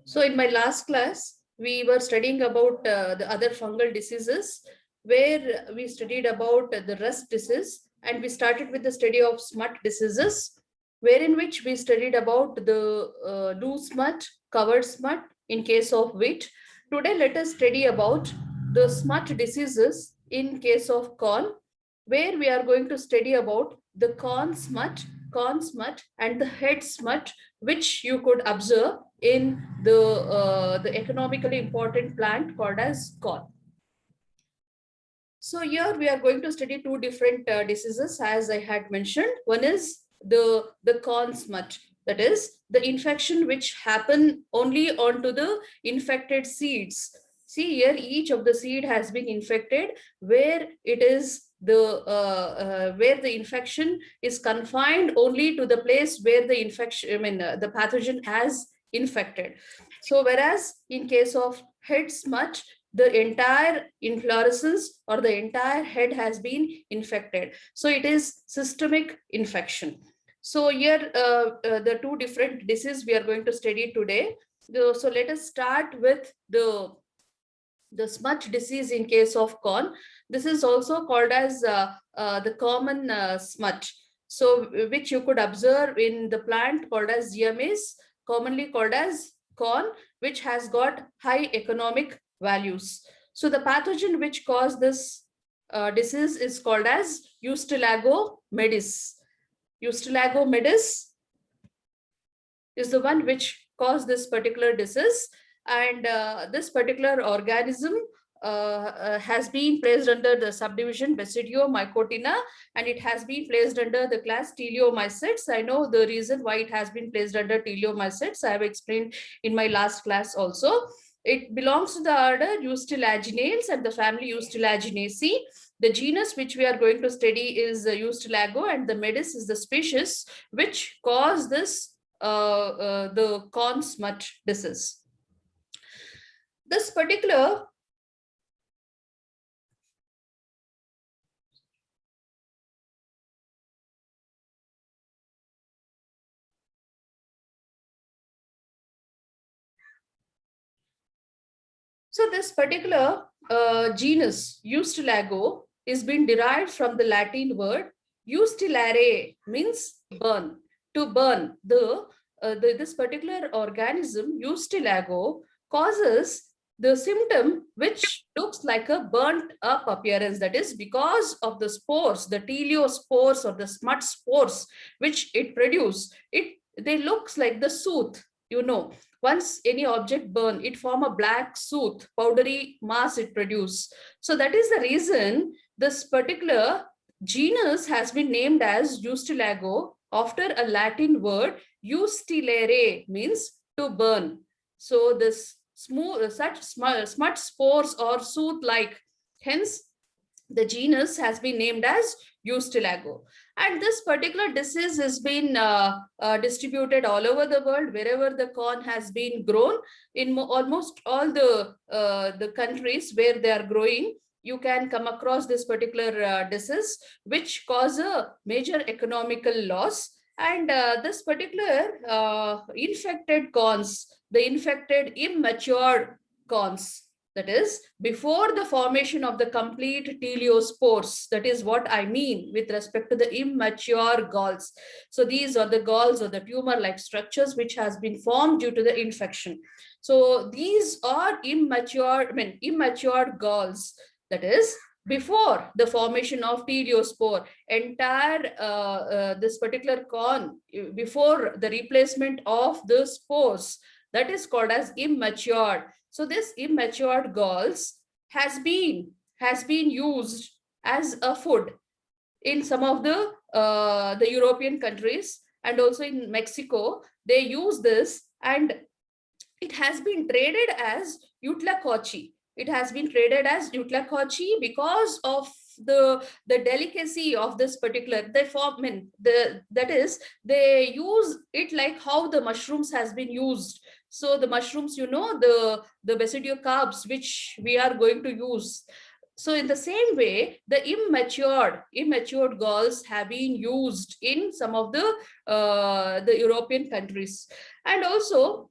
So in my last class, we were studying about the other fungal diseases, where we studied about the rust disease, and we started with the study of smut diseases, wherein which we studied about the loose smut, covered smut in case of wheat. Today, let us study about the smut diseases in case of corn, where we are going to study about the corn smut, and the head smut, which you could observe in the economically important plant called as corn. So here we are going to study two different diseases, as I had mentioned. One is the corn smut, that is the infection which happen only onto the infected seeds. See here, each of the seed has been infected, where it is where the infection is confined only to the place where the infection, the pathogen has infected. So whereas in case of head smut, the entire inflorescence or the entire head has been infected. So it is systemic infection. So here the two different diseases we are going to study today. So let us start with the smut disease in case of corn. This is also called as the common smut. So which you could observe in the plant called as maize, commonly called as corn, which has got high economic values. So the pathogen which caused this disease is called as Eustilago medis. Eustilago medis is the one which caused this particular disease, and this particular organism has been placed under the subdivision Basidiomycotina, and it has been placed under the class Teleomycetes. I know the reason why it has been placed under Teleomycetes. I have explained in my last class also. It belongs to the order Eustilaginales and the family Eustilaginaceae. The genus which we are going to study is Eustilago, and the medis is the species which cause this the corn smut disease. This particular genus Eustilago is been derived from the Latin word eustillare, means burn. To burn, this particular organism Eustilago causes the symptom which looks like a burnt up appearance. That is because of the spores, the teleospores or the smut spores which it produce. They looks like the soot, you know. Once any object burn, it form a black soot, powdery mass it produce. So that is the reason this particular genus has been named as Eustilago after a Latin word eustillare, means to burn. So this such smut spores or soot like, hence the genus has been named as Eustilago. And this particular disease has been distributed all over the world, wherever the corn has been grown. In almost all the countries where they are growing, you can come across this particular disease, which cause a major economical loss. And this particular infected corns, the infected immature corns, that is before the formation of the complete teleospores, that is what I mean with respect to the immature galls. So these are the galls or the tumor like structures which has been formed due to the infection. So these are immature galls, that is before the formation of teleospore. Entire this particular corn, before the replacement of the spores, that is called as immature. So this immature galls has been used as a food in some of the European countries, and also in Mexico. They use this, and it has been traded as Utlacochi. It has been traded as Utlacochi because of the delicacy of this particular, they form that is they use it like how the mushrooms has been used. So the mushrooms, you know, the basidiocarbs which we are going to use. So in the same way, the immature galls have been used in some of the European countries. And also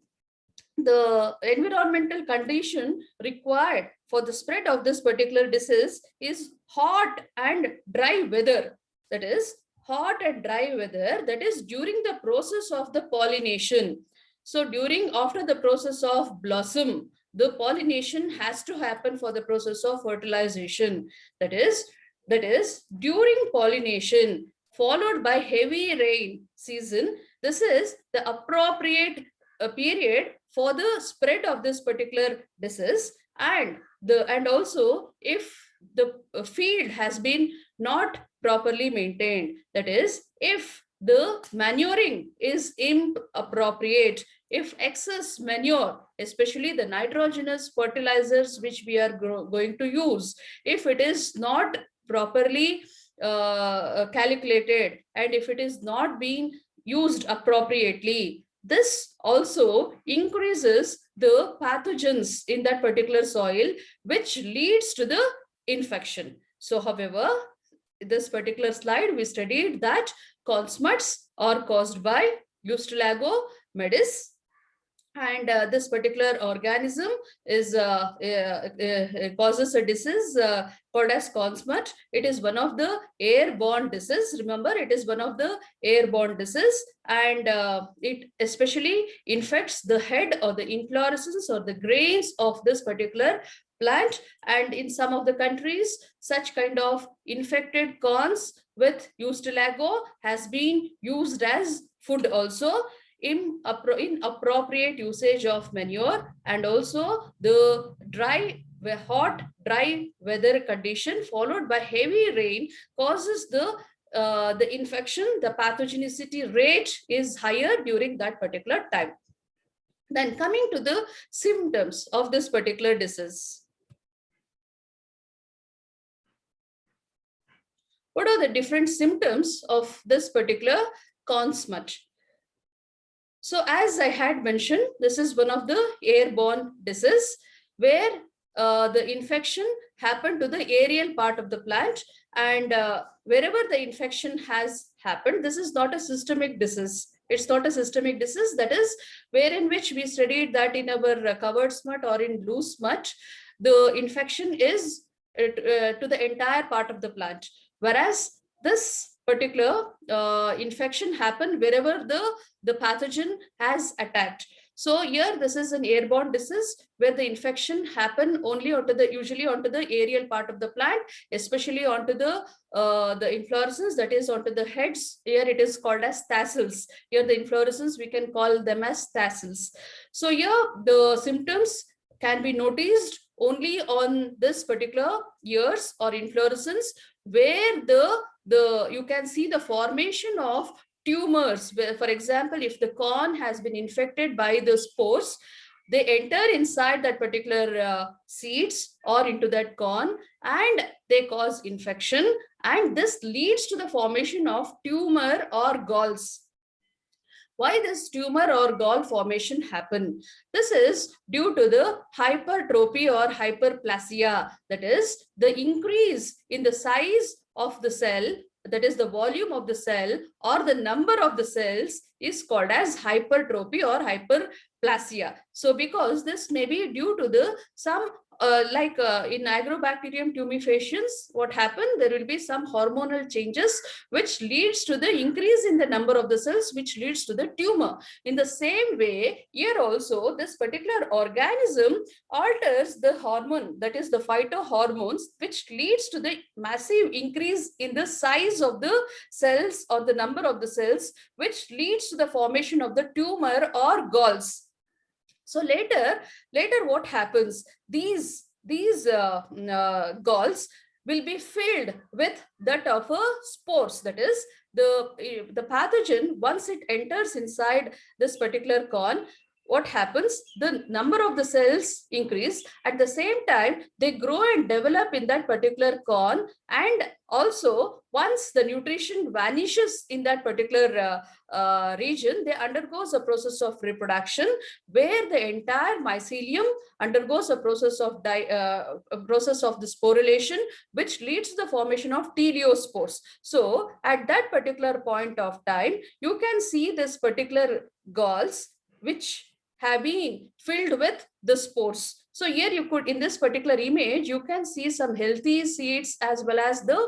the environmental condition required for the spread of this particular disease is hot and dry weather. That is hot and dry weather, that is during the process of the pollination. So after the process of blossom, the pollination has to happen for the process of fertilization. That is during pollination followed by heavy rain season. This is the appropriate period for the spread of this particular disease. And also, if the field has been not properly maintained, that is if the manuring is inappropriate, if excess manure, especially the nitrogenous fertilizers which we are going to use, if it is not properly calculated, and if it is not being used appropriately, this also increases the pathogens in that particular soil, which leads to the infection. So, however, this particular slide, we studied that corn smuts are caused by Eustallago maedis, and this particular organism is causes a disease called as corn smut. It is one of the airborne disease. Remember, it is one of the airborne disease, and it especially infects the head or the inflorescence or the grains of this particular plant. And in some of the countries, such kind of infected corns with Eustallago has been used as food also. Inappropriate usage of manure, and also the hot dry weather condition followed by heavy rain causes the infection. The pathogenicity rate is higher during that particular time. Then coming to the symptoms of this particular disease. What are the different symptoms of this particular corn smut? So as I had mentioned, this is one of the airborne disease where the infection happened to the aerial part of the plant, and wherever the infection has happened, this is not a systemic disease. It's not a systemic disease, that is wherein which we studied that in our covered smut or in blue smut, the infection is to the entire part of the plant. Whereas this particular infection happened wherever the pathogen has attacked. So here this is an airborne disease where the infection happen only usually onto the aerial part of the plant, especially onto the inflorescence, that is onto the heads. Here it is called as tassels. Here the inflorescence, we can call them as tassels. So here the symptoms can be noticed only on this particular ears or inflorescence, where you can see the formation of tumors, where, for example, if the corn has been infected by the spores, they enter inside that particular seeds or into that corn, and they cause infection, and this leads to the formation of tumor or galls. Why this tumor or gall formation happen? This is due to the hypertrophy or hyperplasia, that is the increase in the size of the cell, that is the volume of the cell or the number of the cells, is called as hypertrophy or hyperplasia. So because this may be due to the some in Agrobacterium tumefaciens, what happened? There will be some hormonal changes which leads to the increase in the number of the cells, which leads to the tumor. In the same way, here also this particular organism alters the hormone, that is the phytohormones, which leads to the massive increase in the size of the cells or the number of the cells, which leads to the formation of the tumor or galls. So later what happens? These galls will be filled with that of spores. That is the pathogen, once it enters inside this particular corn, what happens? The number of the cells increase. At the same time, they grow and develop in that particular corn. And also, once the nutrition vanishes in that particular region, they undergoes a process of reproduction, where the entire mycelium undergoes a process of the sporulation, which leads to the formation of teleospores. So at that particular point of time, you can see this particular galls, which have been filled with the spores. So here you could, in this particular image, you can see some healthy seeds as well as the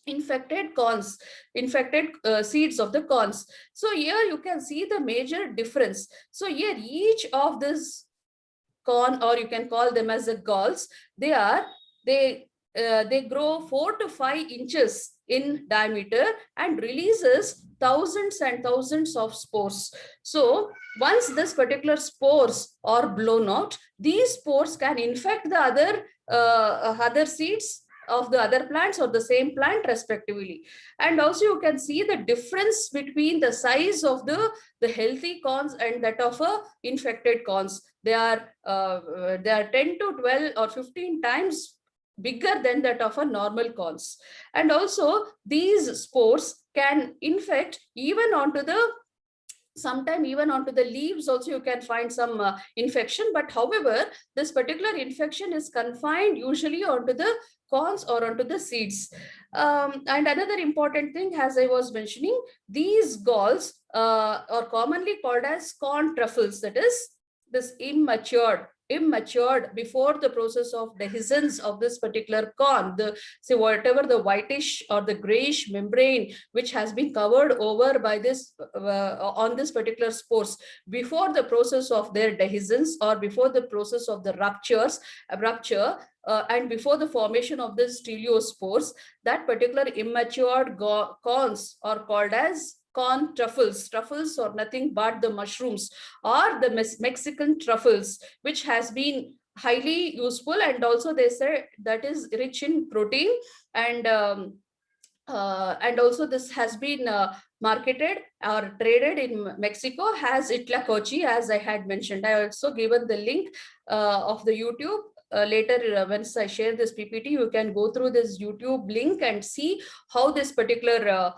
infected corns, infected seeds of the corns. So here you can see the major difference. So here each of this corn, or you can call them as the galls, they are, they grow 4 to 5 inches in diameter and releases thousands and thousands of spores. So once this particular spores are blown out, these spores can infect the other seeds of the other plants or the same plant respectively. And also you can see the difference between the size of the healthy corns and that of a infected corns. They are 10 to 12 or 15 times bigger than that of a normal corns. And also these spores can infect even onto the, sometime even onto the leaves also you can find some infection. But however, this particular infection is confined usually onto the corns or onto the seeds. And another important thing, as I was mentioning, these galls are commonly called as corn truffles, that is, this immatured before the process of dehiscence of this particular corn, the, say, whatever the whitish or the grayish membrane which has been covered over by this on this particular spores before the process of their dehiscence or before the process of the rupture, and before the formation of the stereospores, that particular immature corns are called as corn truffles. Truffles are nothing but the mushrooms or the Mexican truffles, which has been highly useful, and also they say that is rich in protein. And also this has been marketed or traded in Mexico as Itlacoche, as I had mentioned. I also given the link of the YouTube. Later, once I share this PPT, you can go through this YouTube link and see how this particular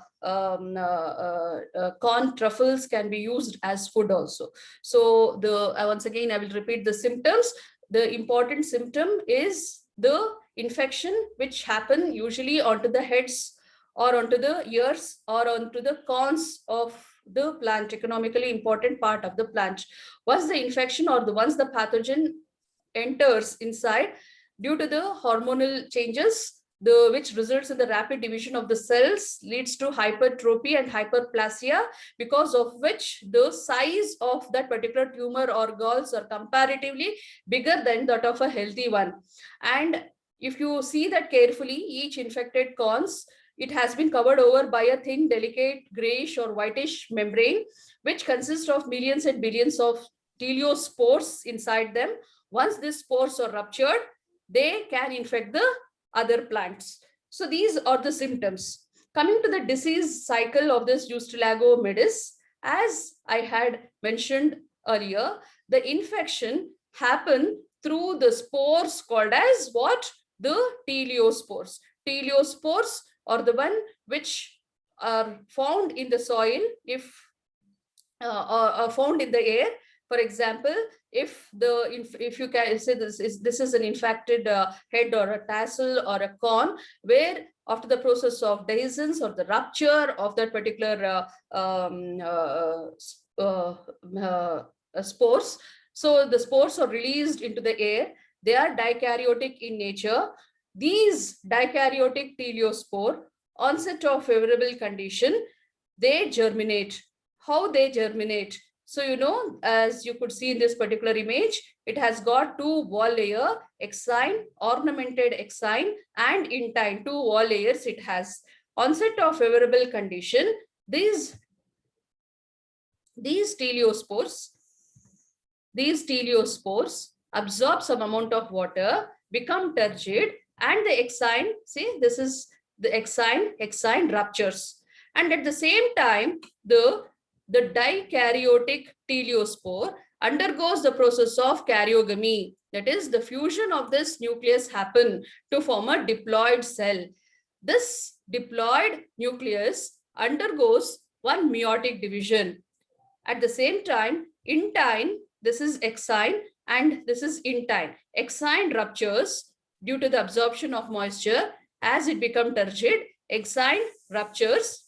corn truffles can be used as food also. So once again, I will repeat the symptoms. The important symptom is the infection which happen usually onto the heads or onto the ears or onto the corns of the plant, economically important part of the plant. Once the infection or once the pathogen enters inside, due to the hormonal changes, which results in the rapid division of the cells, leads to hypertrophy and hyperplasia, because of which the size of that particular tumor or galls are comparatively bigger than that of a healthy one. And if you see that carefully, each infected corns, it has been covered over by a thin, delicate, grayish or whitish membrane, which consists of millions and billions of teleospores inside them. Once these spores are ruptured, they can infect the other plants. So these are the symptoms. Coming to the disease cycle of this Eustallago midis, as I had mentioned earlier, the infection happen through the spores called as what? The teleospores. Teleospores are the one which are found in the soil, if are found in the air. For example, if you can say this is an infected head or a tassel or a corn, where after the process of dehiscence or the rupture of that particular spores, so the spores are released into the air. They are dikaryotic in nature. These dikaryotic teleospore, onset of favorable condition, they germinate. How they germinate? So, you know, as you could see in this particular image, it has got two wall layer, exine, ornamented exine, and intine, two wall layers it has. Onset of favorable condition, these teleospores absorb some amount of water, become turgid, and the exine, see, this is the exine ruptures. And at the same time, the dikaryotic teleospore undergoes the process of karyogamy. That is, the fusion of this nucleus happen to form a diploid cell. This diploid nucleus undergoes one meiotic division. At the same time, intine, this is exine and this is intine. Exine ruptures due to the absorption of moisture. As it becomes turgid, exine ruptures,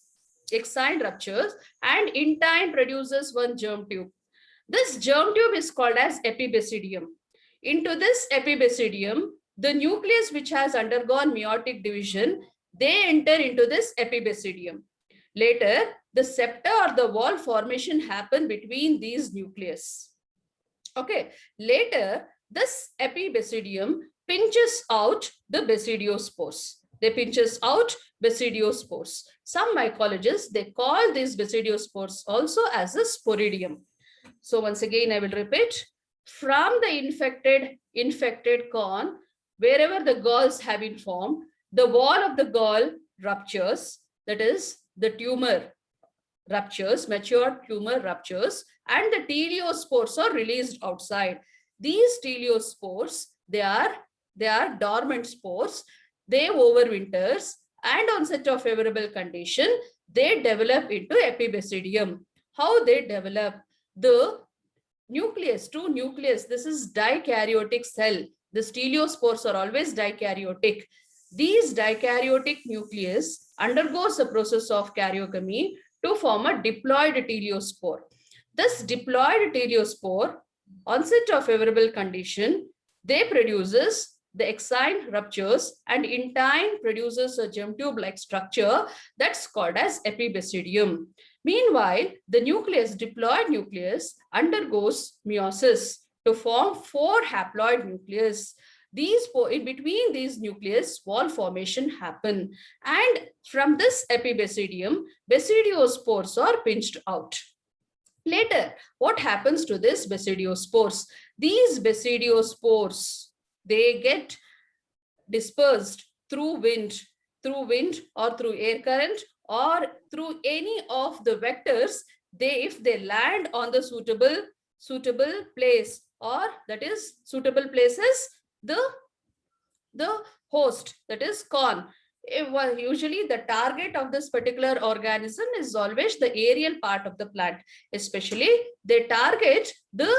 and intine produces one germ tube. This germ tube is called as epibasidium. Into this epibasidium, the nucleus which has undergone meiotic division, they enter into this epibasidium. Later, the septa or the wall formation happen between these nucleus. Okay. Later, this epibasidium pinches out the basidiospores. They pinches out basidiospores. Some mycologists, they call these basidiospores also as a sporidium. So once again, I will repeat, from the infected corn, wherever the galls have been formed, the wall of the gall ruptures, that is the tumor ruptures, mature tumor ruptures, and the teleospores are released outside. These teleospores, they are dormant spores. They overwinters, and on such a favorable condition, they develop into epibasidium. How they develop? The nucleus, two nucleus, this is dikaryotic cell. The teleospores are always dikaryotic. These dikaryotic nucleus undergoes a process of karyogamy to form a diploid teleospore. This diploid teleospore, on such a favorable condition, they produces the exine ruptures and in time produces a germ tube-like structure that's called as epibasidium. Meanwhile, the nucleus, diploid nucleus, undergoes meiosis to form 4 haploid nucleus. These in between these nucleus, wall formation happen, and from this epibasidium, basidiospores are pinched out. Later, what happens to this basidiospores? These basidiospores, they get dispersed through wind or through air current or through any of the vectors. If they land on the suitable place, or that is suitable places, the host, that is corn. Usually the target of this particular organism is always the aerial part of the plant. Especially they target the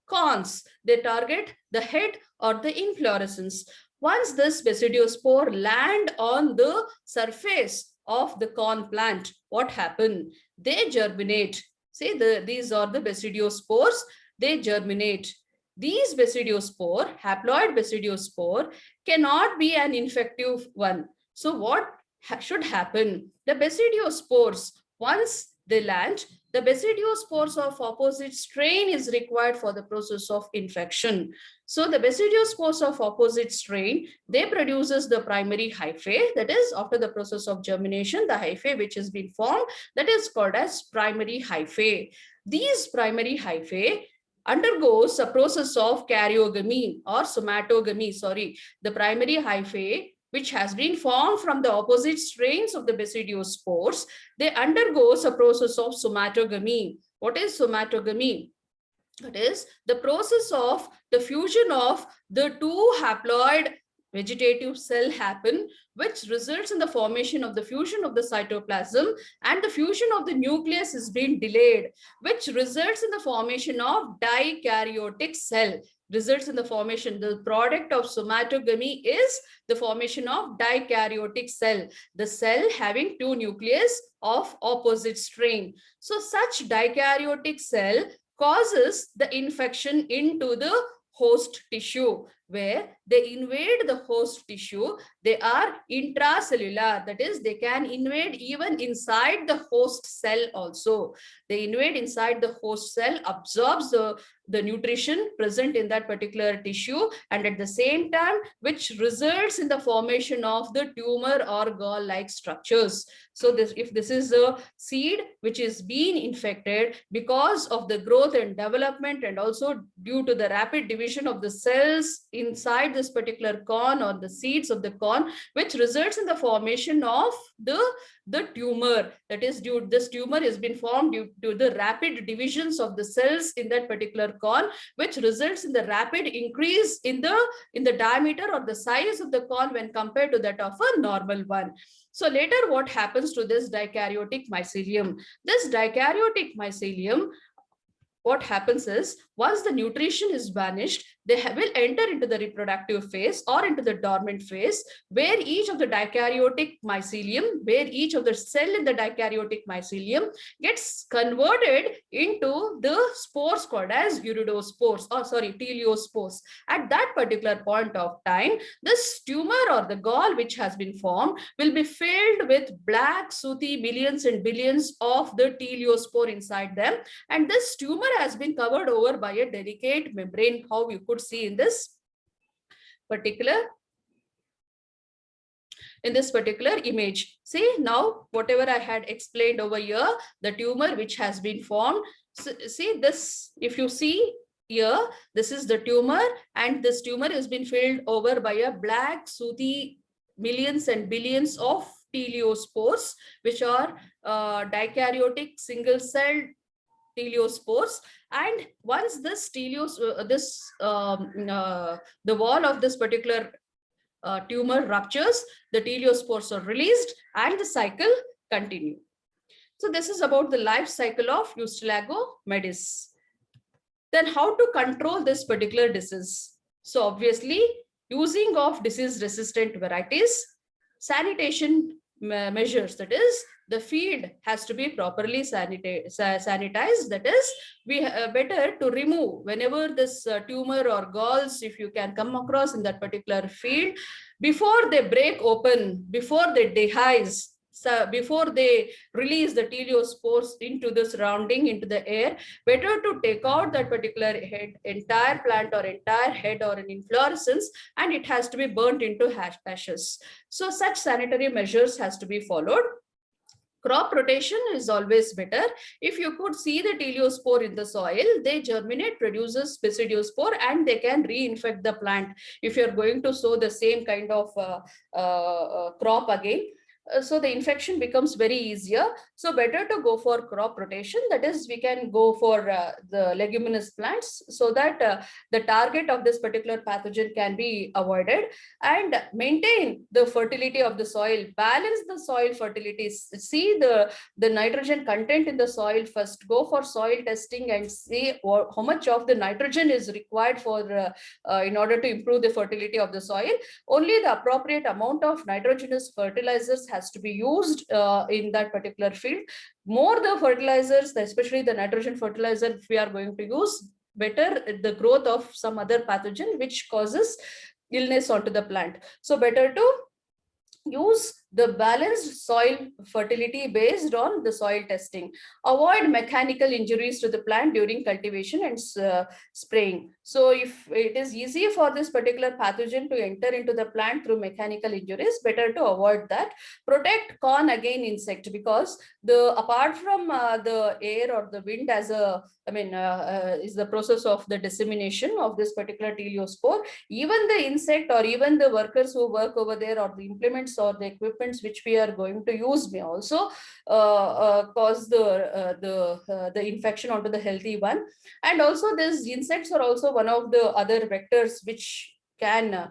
corns, they target the head or the inflorescence. Once this basidiospore land on the surface of the corn plant, what happen? They germinate. See, these are the basidiospores, they germinate. These basidiospore, haploid basidiospore, cannot be an infective one. So what should happen? The basidiospores, once they land, the basidiospores of opposite strain is required for the process of infection. So the basidiospores of opposite strain, they produces the primary hyphae, that is after the process of germination, the hyphae which has been formed, that is called as primary hyphae. These primary hyphae undergoes a process of karyogamy or somatogamy. The primary hyphae which has been formed from the opposite strains of the basidiospores, they undergoes a process of somatogamy. What is somatogamy? That is the process of the fusion of the two haploid vegetative cell happen, which results in the formation of the fusion of the cytoplasm, and the fusion of the nucleus is being delayed, which results in the formation of dikaryotic cell. Results in the formation, the product of somatogamy is the formation of dikaryotic cell, the cell having two nucleus of opposite strain. So such dikaryotic cell causes the infection into the host tissue, where they invade the host tissue. They are intracellular, that is they can invade even inside the host cell also. They invade inside the host cell, absorbs the nutrition present in that particular tissue, and at the same time which results in the formation of the tumor or gall-like structures. So if this is a seed which is being infected because of the growth and development, and also due to the rapid division of the cells inside this particular corn or the seeds of the corn, which results in the formation of the tumor, that is this tumor has been formed due to the rapid divisions of the cells in that particular corn, which results in the rapid increase in the diameter or the size of the corn when compared to that of a normal one. So later what happens to this dikaryotic mycelium? This dikaryotic mycelium, what happens is, once the nutrition is vanished, they will enter into the reproductive phase or into the dormant phase, where each of the dikaryotic mycelium, where each of the cell in the dikaryotic mycelium gets converted into the spores called as iridospores, or sorry, teleospores. At that particular point of time, this tumor or the gall which has been formed will be filled with black, sooty billions and billions of the teleospore inside them. And this tumor has been covered over by a delicate membrane, how you could see in this particular image. See, now whatever I had explained over here, the tumor which has been formed. So, see this, if you see here, this is the tumor, and this tumor has been filled over by a black, sooty millions and billions of teleospores, which are dikaryotic single-celled teleospores. And once this the wall of this particular tumor ruptures, the teleospores are released and the cycle continue. So this is about the life cycle of Eustallago medis. Then how to control this particular disease? So obviously, using of disease resistant varieties, sanitation measures, that is, the feed has to be properly sanitized. That is, we better to remove whenever this tumor or galls, if you can come across in that particular field, before they break open, before they dehisce, so before they release the teleospores into the surrounding, into the air, better to take out that particular head, entire plant or entire head or an inflorescence, and it has to be burnt into ashes. So such sanitary measures has to be followed. Crop rotation is always better. If you could see the teleospore in the soil, they germinate, produces basidiospore, and they can reinfect the plant. If you're going to sow the same kind of crop again, so the infection becomes very easier. So better to go for crop rotation. That is, we can go for the leguminous plants, so that the target of this particular pathogen can be avoided, and maintain the fertility of the soil, balance the soil fertility. See the nitrogen content in the soil first. Go for soil testing and see how much of the nitrogen is required for in order to improve the fertility of the soil. Only the appropriate amount of nitrogenous fertilizers has to be used in that particular field. More the fertilizers, especially the nitrogen fertilizer, if we are going to use, better the growth of some other pathogen which causes illness onto the plant. So better to use the balanced soil fertility based on the soil testing. Avoid mechanical injuries to the plant during cultivation and spraying. So if it is easy for this particular pathogen to enter into the plant through mechanical injuries, better to avoid that. Protect corn again insect, because apart from the air or the wind as a, is the process of the dissemination of this particular teleospore, even the insect or even the workers who work over there, or the implements or the equipments which we are going to use, may also cause the infection onto the healthy one. And also these insects are also one of the other vectors which can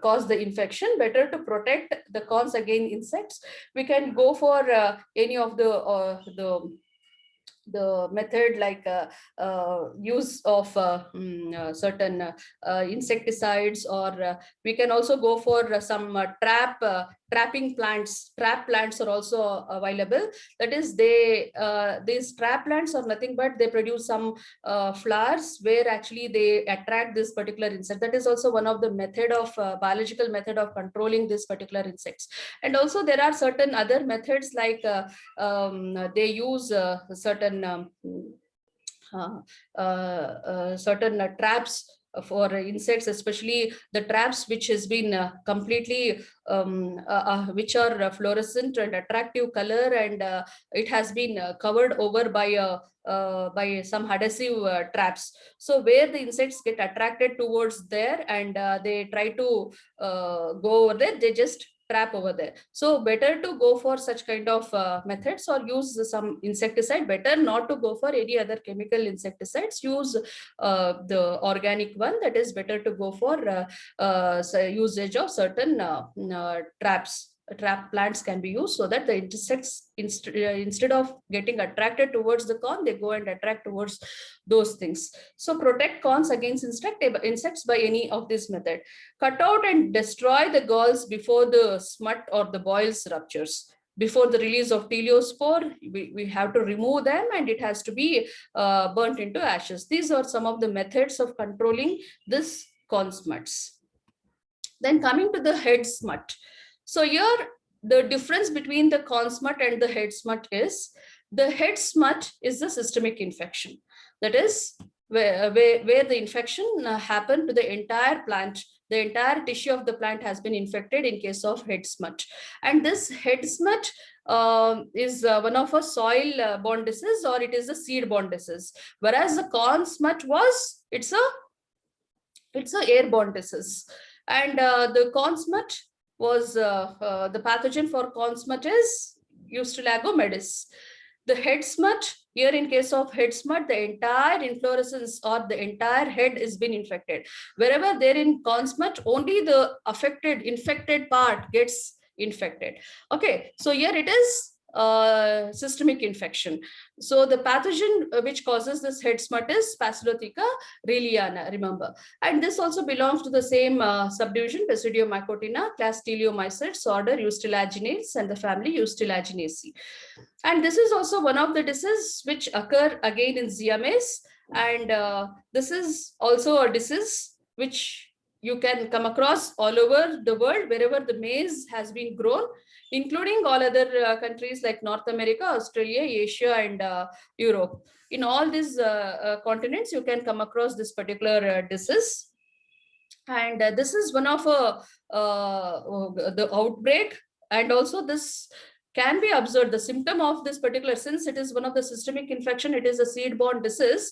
cause the infection. Better to protect the corns against insects. We can go for any of the method like use of certain insecticides, or we can also go for some trapping plants. Trap plants are also available. That is, these trap plants are nothing but they produce some flowers where actually they attract this particular insect. That is also one of the method of biological method of controlling this particular insects. And also there are certain other methods like they use certain traps for insects, especially the traps which has been completely which are fluorescent and attractive color, and it has been covered over by some adhesive traps. So where the insects get attracted towards there and they try to go over there, they just trap over there. So better to go for such kind of methods, or use some insecticide. Better not to go for any other chemical insecticides. Use the organic one. That is better to go for usage of certain traps trap plants can be used, so that the insects, instead of getting attracted towards the corn, they go and attract towards those things. So protect corns against insects by any of this method. Cut out and destroy the galls before the smut or the boils ruptures. Before the release of teleospore, we have to remove them, and it has to be burnt into ashes. These are some of the methods of controlling this corn smuts. Then coming to the head smut. So here the difference between the corn smut and the head smut is, the head smut is the systemic infection. That is where the infection happened to the entire plant. The entire tissue of the plant has been infected in case of head smut. And this head smut is one of a soil-borne disease, or it is a seed-borne disease. Whereas the corn smut was, it's a airborne disease. And the corn smut was, the pathogen for corn smut is Eustylago medis. The head smut, here in case of head smut, the entire inflorescence or the entire head is been infected. Wherever there in corn smut, only the infected part gets infected. Okay, so here it is systemic infection. So the pathogen which causes this head smut is Basilotheca rheliana, remember. And this also belongs to the same subdivision, Basidiomycotina, class Teleomycetes, order Eustylaginates, and the family Eustylaginaceae. And this is also one of the diseases which occur again in Zea mays. And this is also a disease which you can come across all over the world, wherever the maize has been grown, including all other countries like North America, Australia, Asia, and Europe. In all these continents, you can come across this particular disease. And this is one of the outbreak. And also this can be observed, the symptom of this particular, since it is one of the systemic infection, it is a seed-borne disease,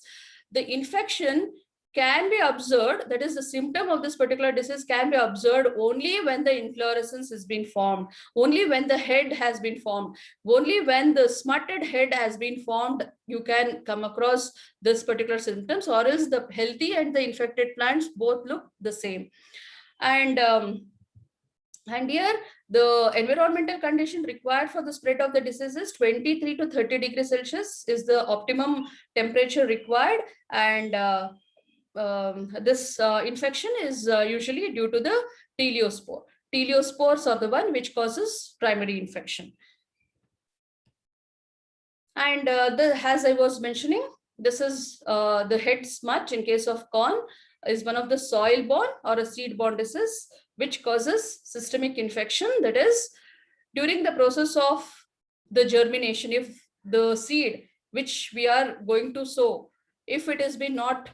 the infection can be observed, that is the symptom of this particular disease can be observed only when the inflorescence has been formed, only when the head has been formed, only when the smutted head has been formed, you can come across this particular symptoms, or else the healthy and the infected plants both look the same. And here the environmental condition required for the spread of the disease is 23 to 30 degrees Celsius is the optimum temperature required. And this infection is usually due to the teleospore. Teleospores are the one which causes primary infection. And as I was mentioning, this is the head smut in case of corn is one of the soil-borne or a seed-borne disease which causes systemic infection. That is, during the process of the germination, if the seed which we are going to sow, if it has been not,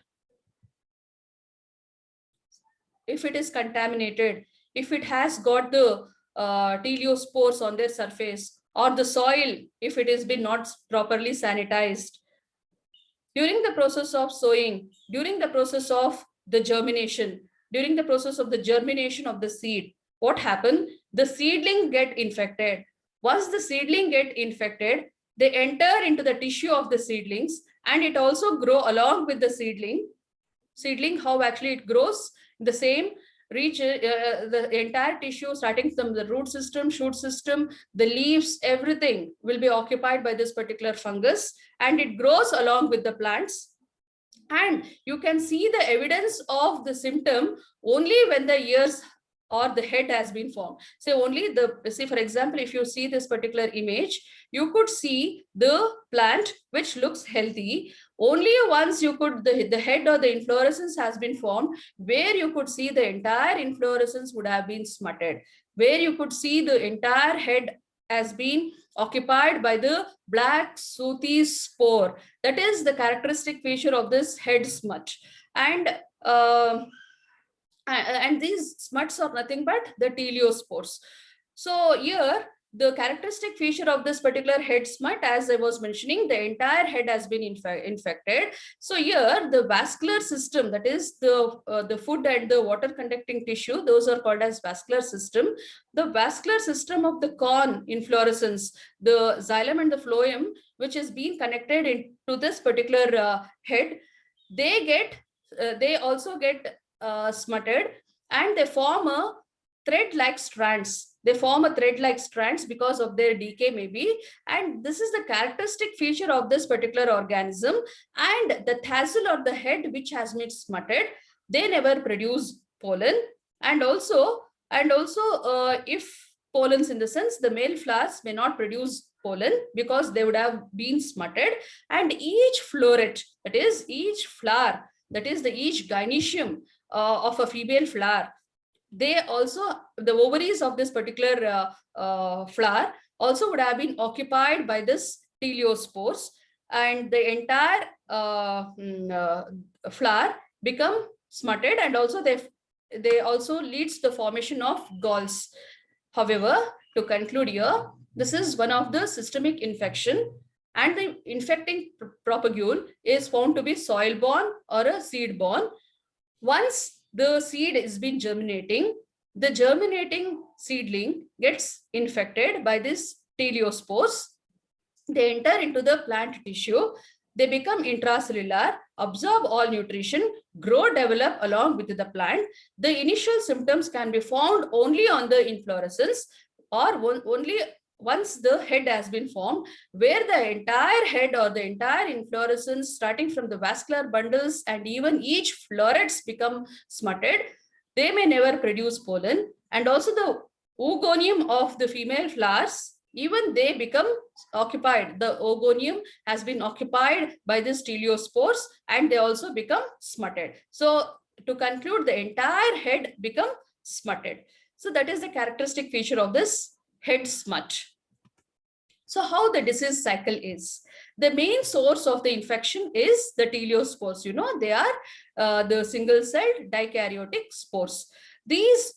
if it is contaminated, if it has got the teleospores on their surface, or the soil, if it has been not properly sanitized, during the process of sowing, during the process of the germination, during the process of the germination of the seed, what happened? The seedling get infected. Once the seedling get infected, they enter into the tissue of the seedlings, and it also grow along with the seedling. How actually it grows? The same reach, the entire tissue starting from the root system, shoot system, the leaves, everything will be occupied by this particular fungus, and it grows along with the plants. And you can see the evidence of the symptom only when the ears or the head has been formed. So only see, for example, if you see this particular image, you could see the plant which looks healthy. Only once you could, the head or the inflorescence has been formed, where you could see the entire inflorescence would have been smutted, where you could see the entire head has been occupied by the black sooty spore. That is the characteristic feature of this head smut. And these smuts are nothing but the teleospores. So here, the characteristic feature of this particular head smut, as I was mentioning, the entire head has been infected. So here, the vascular system, that is the food and the water conducting tissue, those are called as vascular system. The vascular system of the corn inflorescence, the xylem and the phloem, which is being connected into this particular head, they also get smutted, and they form a thread-like strands. They form a thread-like strands because of their decay maybe. And this is the characteristic feature of this particular organism. And the tassel or the head which has been smutted, they never produce pollen. And also, if pollens in the sense, the male flowers may not produce pollen because they would have been smutted. And each floret, that is each flower, that is the each gynoecium of a female flower, they also, the ovaries of this particular flower also would have been occupied by this teleospores, and the entire flower become smutted, and also they also leads the formation of galls. However, to conclude here, this is one of the systemic infection, and the infecting propagule is found to be soil borne or a seed borne. Once the seed is been germinating, the germinating seedling gets infected by this teleospores. They enter into the plant tissue, they become intracellular, absorb all nutrition, grow, develop along with the plant. The initial symptoms can be found only on the inflorescence, or only once the head has been formed, where the entire head or the entire inflorescence, starting from the vascular bundles and even each florets, become smutted. They may never produce pollen. And also the oogonium of the female flowers, even they become occupied. The oogonium has been occupied by the teleospores, and they also become smutted. So to conclude, the entire head become smutted. So that is the characteristic feature of this head smut. So how the disease cycle is? The main source of the infection is the teleospores. You know, they are the single-celled dikaryotic spores. These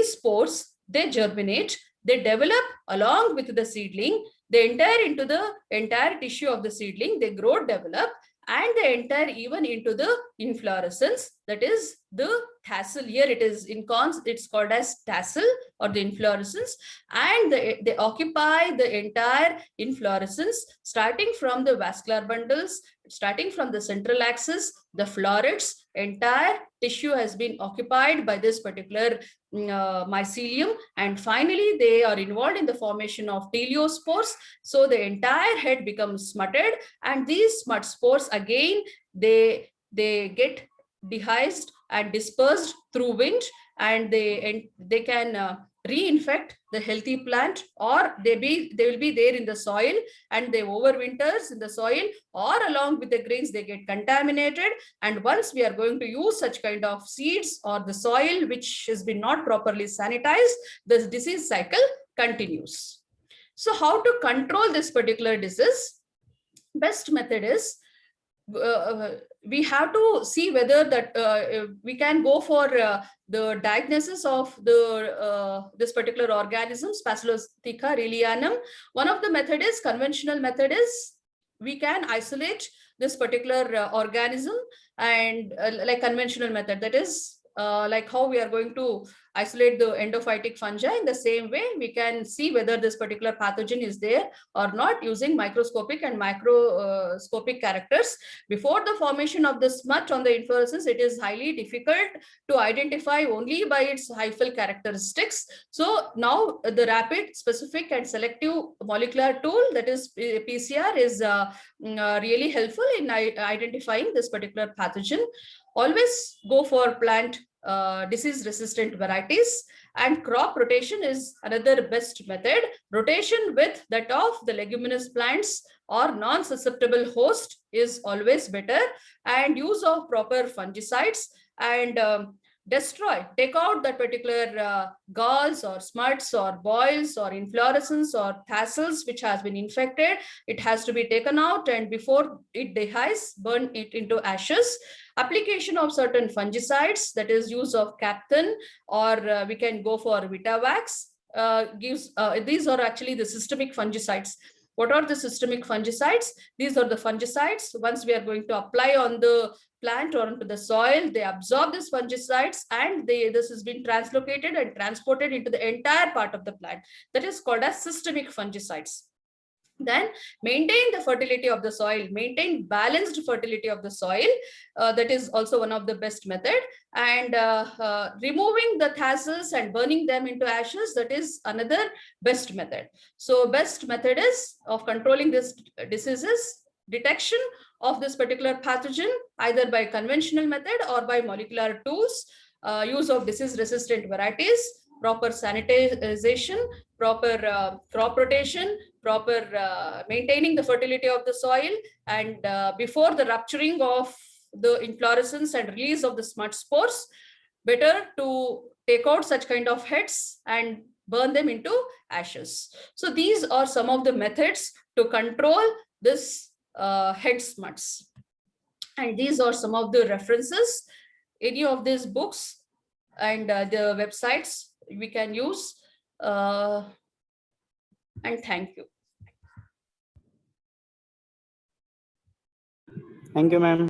spores, they germinate, they develop along with the seedling, they enter into the entire tissue of the seedling, they grow, develop, and they enter even into the inflorescence, that is the tassel. Here it is in cons, it's called as tassel or the inflorescence, and they occupy the entire inflorescence, starting from the vascular bundles, starting from the central axis, the florets, entire tissue has been occupied by this particular mycelium, and finally they are involved in the formation of teleospores. So the entire head becomes smutted, and these smut spores again, they get dehisced and dispersed through wind, and they can reinfect the healthy plant, or they will be there in the soil, and they overwinters in the soil, or along with the grains they get contaminated. And once we are going to use such kind of seeds or the soil which has been not properly sanitized, the disease cycle continues. So how to control this particular disease? Best method is we have to see whether that we can go for the diagnosis of the this particular organism, Sphaerotheca rhelianum. One of the method is, conventional method is, we can isolate this particular organism, and like conventional method, that is like how we are going to isolate the endophytic fungi. In the same way, we can see whether this particular pathogen is there or not using microscopic and macroscopic characters. Before the formation of the smut on the inflorescence, it is highly difficult to identify only by its hyphal characteristics. So now the rapid, specific, and selective molecular tool, that is PCR, is really helpful in identifying this particular pathogen. Always go for plant disease resistant varieties, and crop rotation is another best method. Rotation with that of the leguminous plants or non-susceptible host is always better, and use of proper fungicides, and destroy, take out that particular galls or smuts or boils or inflorescence or tassels which has been infected. It has to be taken out, and before it dehydrates, burn it into ashes. Application of certain fungicides, that is use of Captan, or we can go for Vitavax, these are actually the systemic fungicides. What are the systemic fungicides? These are the fungicides. Once we are going to apply on the plant or onto the soil, they absorb these fungicides, and this has been translocated and transported into the entire part of the plant. That is called as systemic fungicides. Then maintain the fertility of the soil, maintain balanced fertility of the soil. That is also one of the best method. And removing the thistles and burning them into ashes, that is another best method. So best method is of controlling this diseases, detection of this particular pathogen, either by conventional method or by molecular tools, use of disease resistant varieties, proper sanitization, proper crop rotation, proper maintaining the fertility of the soil, and before the rupturing of the inflorescence and release of the smut spores, better to take out such kind of heads and burn them into ashes. So these are some of the methods to control this head smuts. And these are some of the references. Any of these books and the websites we can use. And thank you. Thank you, ma'am.